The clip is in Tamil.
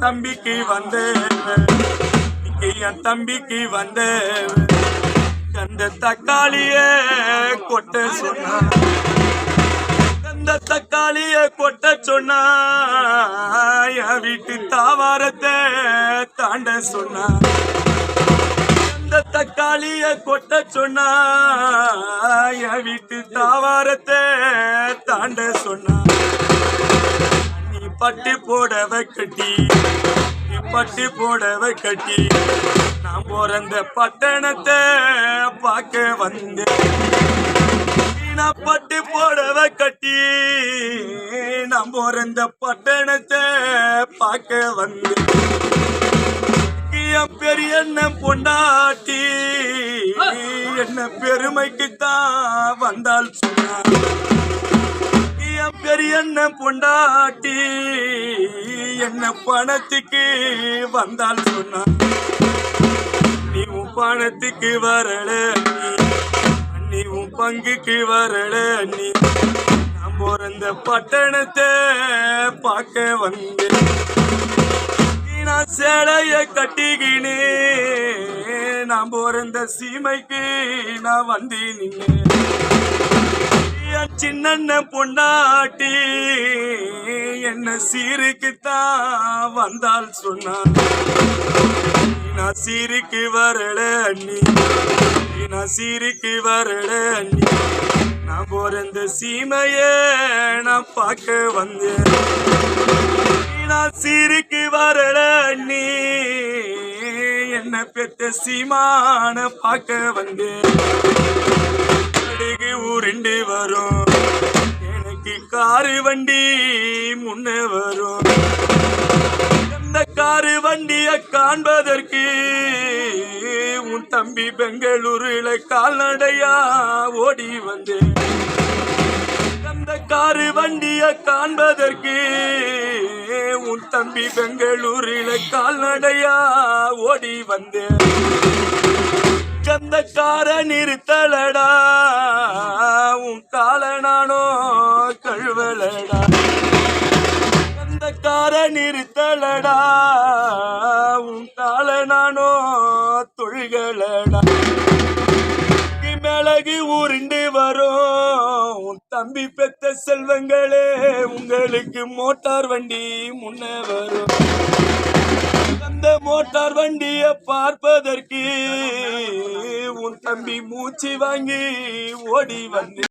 தம்பிக்கு வந்த என் தம்பிக்கு வந்த அந்த தக்காளிய கொட்ட சொன்னா அந்த தக்காளிய கொட்ட சொன்னா என் வீட்டு தாவாரத்தை தாண்ட சொன்னா அந்த தக்காளிய கொட்ட சொன்னா என் வீட்டு தாவாரத்தை தாண்ட சொன்னா நீ பட்டு போடவை கட்டி பட்டு போடவை கட்டி நான் பிறந்த பட்டணத்தை பார்க்க வந்தேன் நான் பட்டு போடவை கட்டி நான் பிறந்த பட்டணத்தை பார்க்க வந்தேன் என் பெரிய அண்ணன் பொண்டாட்டி என்ன பெருமைக்குத்தான் வந்தால் சொன்னார் என் பெரிய அண்ணன் பொண்டாட்டி என்ன பணத்துக்கு வந்தால் சொன்னா நீ உன் பணத்துக்கு வரல நீ உன் பங்குக்கு வரல நீ நான் பிறந்த பட்டணத்தை பார்க்க வந்தேன் நான் சேலைய கட்டிக்கினே நான் பிறந்த சீமைக்கு நான் வந்து நின்னேன் சின்ன பொண்டாட்டி என்ன சீருக்குத்தான் வந்தால் சொன்னான் நான் சீருக்கு வரல அண்ணி நான் சீருக்கு வரல அண்ணி நான் பிறந்த சீமைய நான் பார்க்க வந்தேன் நான் சீருக்கு வரல அண்ணி என்ன பெத்த சீமான பார்க்க வந்தேன் உருண்டு வரும் எனக்கு காரு வண்டி முன்ன வரும் அந்த காரு வண்டிய காண்பதற்கு உன் தம்பி பெங்களூருல கால்நடையா ஓடி வந்தேன் அந்த காரு வண்டிய காண்பதற்கு உன் தம்பி பெங்களூருல கால்நடையா ஓடி வந்தேன் அந்த கார நிறுத்தலடா உன் கால நானோ கழுவலடா அந்த கார நிறுத்தலடா உன் கால நானோ தொழுகலடா மிளகு உருண்டு வரும் உன் தம்பி பெத்த செல்வங்களே உங்களுக்கு மோட்டார் வண்டி முன்ன வரும் அந்த மோட்டார் வண்டிய பார்ப்பதற்கு உன் தம்பி மூச்சு வாங்கி ஓடி வந்து